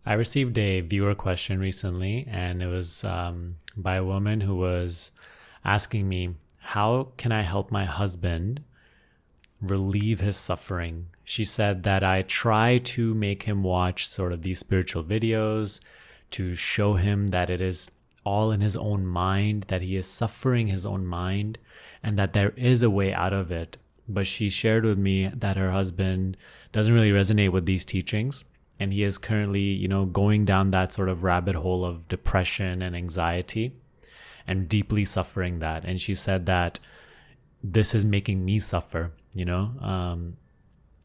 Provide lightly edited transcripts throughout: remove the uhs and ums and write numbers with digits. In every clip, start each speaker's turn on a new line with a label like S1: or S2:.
S1: I received a viewer question recently, and it was by a woman who was asking me, how can I help my husband relieve his suffering? She said that I try to make him watch sort of these spiritual videos to show him that it is all in his own mind, that he is suffering his own mind, and that there is a way out of it. But she shared with me that her husband doesn't really resonate with these teachings, and he is currently, going down that sort of rabbit hole of depression and anxiety and deeply suffering that. And she said that this is making me suffer,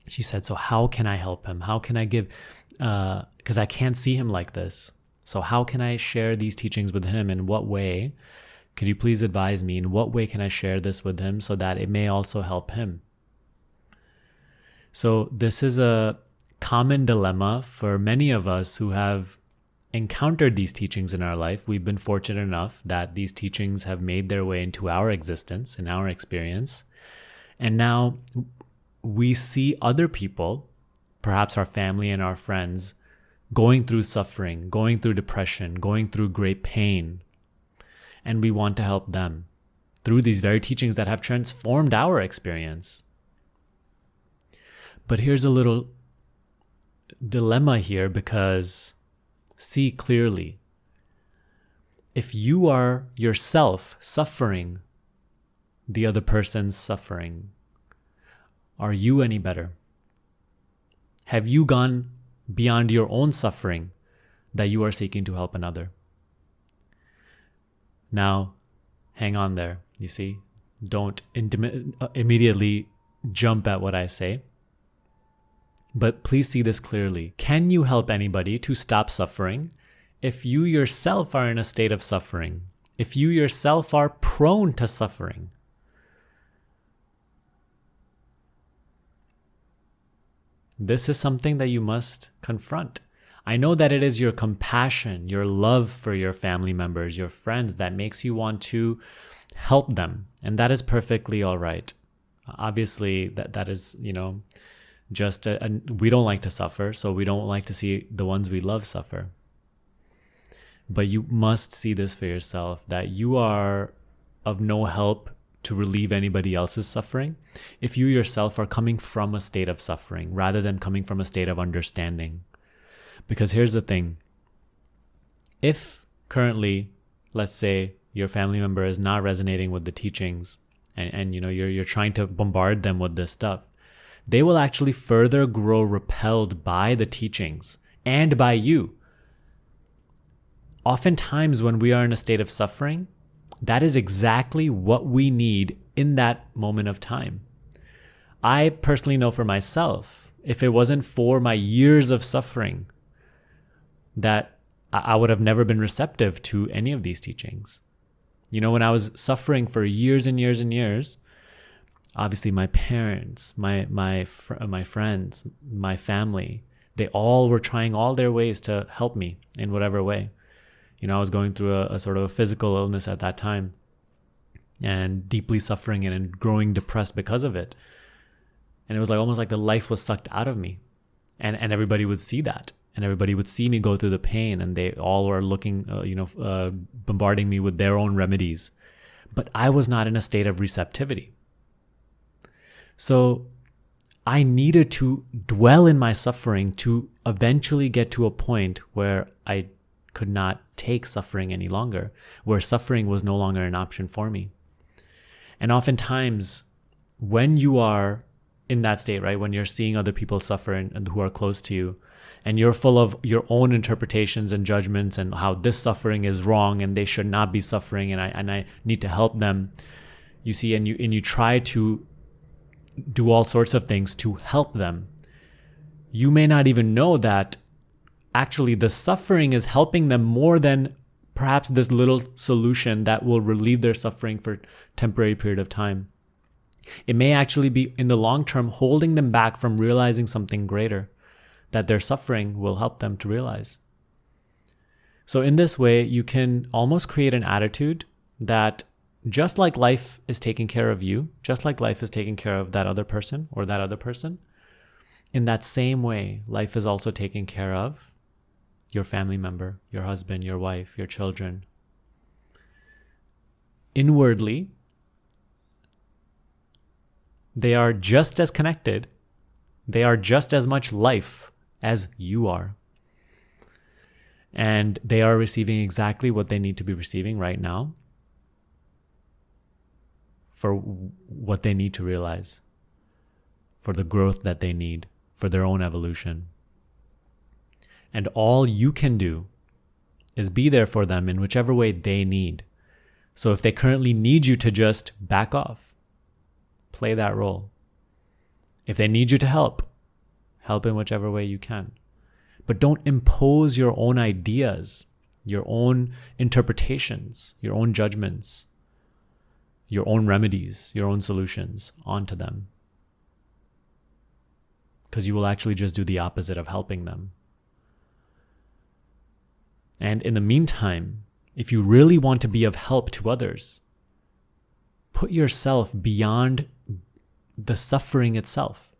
S1: She said, so how can I help him? How can I give, because I can't see him like this. So how can I share these teachings with him? In what way? Could you please advise me? In what way can I share this with him so that it may also help him? So this is a common dilemma for many of us who have encountered these teachings in our life. We've been fortunate enough that these teachings have made their way into our existence, in our experience. And now we see other people, perhaps our family and our friends, going through suffering, going through depression, going through great pain. And we want to help them through these very teachings that have transformed our experience. But here's a little dilemma here, because see clearly, if you are yourself suffering the other person's suffering, are you any better? Have you gone beyond your own suffering that you are seeking to help another? Now, hang on there, you see? Don't immediately jump at what I say. But please see this clearly. Can you help anybody to stop suffering if you yourself are in a state of suffering? If you yourself are prone to suffering? This is something that you must confront. I know that it is your compassion, your love for your family members, your friends that makes you want to help them. And that is perfectly all right. Obviously, that is, just we don't like to suffer, so we don't like to see the ones we love suffer. But you must see this for yourself, that you are of no help to relieve anybody else's suffering if you yourself are coming from a state of suffering rather than coming from a state of understanding. Because here's the thing. If currently, let's say, your family member is not resonating with the teachings and you're trying to bombard them with this stuff, they will actually further grow repelled by the teachings and by you. Oftentimes when we are in a state of suffering, that is exactly what we need in that moment of time. I personally know for myself, if it wasn't for my years of suffering, that I would have never been receptive to any of these teachings. When I was suffering for years and years and years, obviously my parents, my friends, my family, they all were trying all their ways to help me in whatever way. I was going through a sort of a physical illness at that time and deeply suffering and growing depressed because of it. And it was almost like the life was sucked out of me. And everybody would see that. And everybody would see me go through the pain, and they all were looking, bombarding me with their own remedies. But I was not in a state of receptivity. So I needed to dwell in my suffering to eventually get to a point where I could not take suffering any longer, where suffering was no longer an option for me. And oftentimes, when you are in that state, right, when you're seeing other people suffer and who are close to you, and you're full of your own interpretations and judgments and how this suffering is wrong and they should not be suffering, and I need to help them, you see, and you try to do all sorts of things to help them, you may not even know that actually the suffering is helping them more than perhaps this little solution that will relieve their suffering for a temporary period of time. It may actually be in the long term holding them back from realizing something greater that their suffering will help them to realize. So in this way, you can almost create an attitude that just like life is taking care of you, just like life is taking care of that other person or that other person, in that same way, life is also taking care of your family member, your husband, your wife, your children. Inwardly, they are just as connected. They are just as much life as you are. And they are receiving exactly what they need to be receiving right now for what they need to realize, for the growth that they need, for their own evolution. And all you can do is be there for them in whichever way they need. So if they currently need you to just back off, play that role. If they need you to help in whichever way you can. But don't impose your own ideas, your own interpretations, your own judgments, your own remedies, your own solutions onto them. Because you will actually just do the opposite of helping them. And in the meantime, if you really want to be of help to others, put yourself beyond the suffering itself,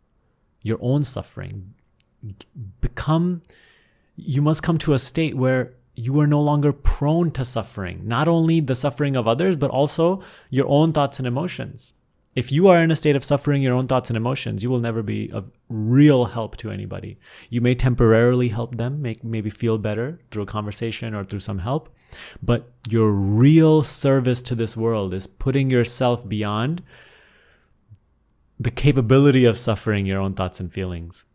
S1: your own suffering. You must come to a state where you are no longer prone to suffering, not only the suffering of others, but also your own thoughts and emotions. If you are in a state of suffering your own thoughts and emotions, you will never be of real help to anybody. You may temporarily help them, maybe feel better through a conversation or through some help, but your real service to this world is putting yourself beyond the capability of suffering your own thoughts and feelings,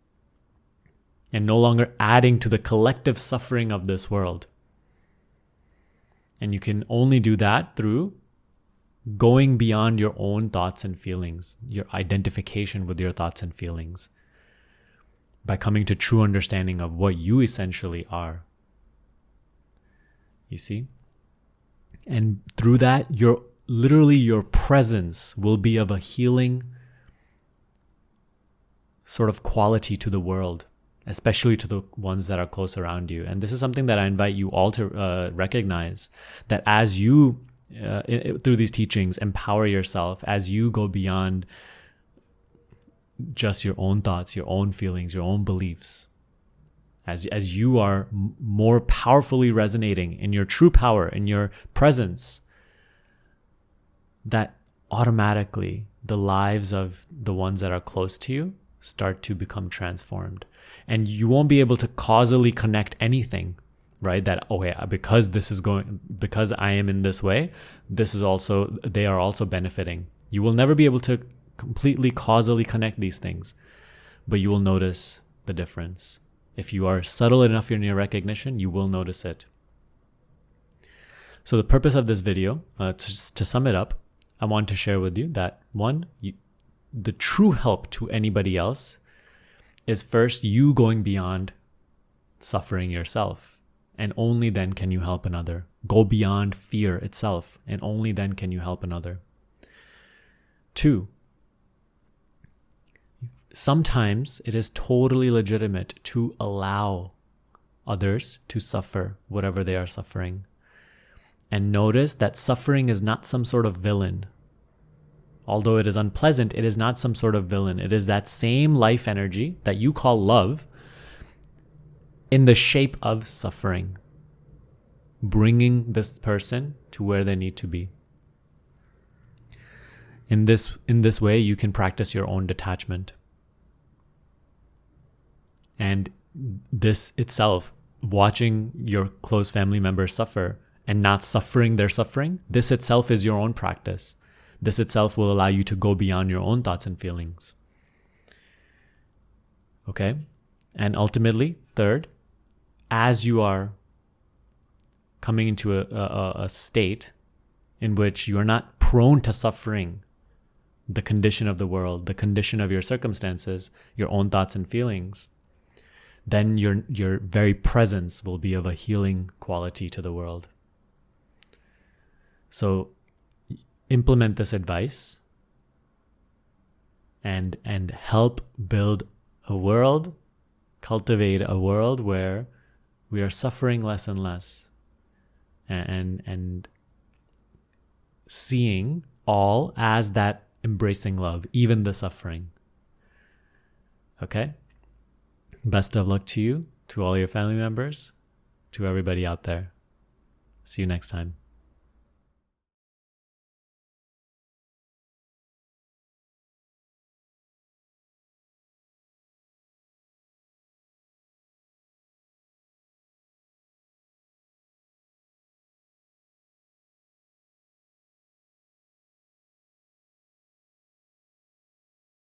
S1: and no longer adding to the collective suffering of this world. And you can only do that through going beyond your own thoughts and feelings, your identification with your thoughts and feelings, by coming to true understanding of what you essentially are. You see? And through that, your presence will be of a healing sort of quality to the world, especially to the ones that are close around you. And this is something that I invite you all to recognize, that as you, through these teachings, empower yourself, as you go beyond just your own thoughts, your own feelings, your own beliefs, as you are more powerfully resonating in your true power, in your presence, that automatically the lives of the ones that are close to you start to become transformed. And you won't be able to causally connect anything, right? That, okay, because I am in this way, they are also benefiting. You will never be able to completely causally connect these things, but you will notice the difference. If you are subtle enough in your recognition, you will notice it. So the purpose of this video, to sum it up, I want to share with you that the true help to anybody else is first you going beyond suffering yourself, and only then can you help another. Go beyond fear itself, and only then can you help another. 2, sometimes it is totally legitimate to allow others to suffer whatever they are suffering. And notice that suffering is not some sort of villain. Although it is unpleasant, it is not some sort of villain. It is that same life energy that you call love in the shape of suffering, bringing this person to where they need to be. In this way, you can practice your own detachment. And this itself, watching your close family members suffer and not suffering their suffering, this itself is your own practice. This itself will allow you to go beyond your own thoughts and feelings. Okay? And ultimately, 3rd, as you are coming into a state in which you are not prone to suffering the condition of the world, the condition of your circumstances, your own thoughts and feelings, then your very presence will be of a healing quality to the world. So implement this advice and help build a world, cultivate a world where we are suffering less and less, and seeing all as that embracing love, even the suffering. Okay? Best of luck to you, to all your family members. to everybody out there. See you next time.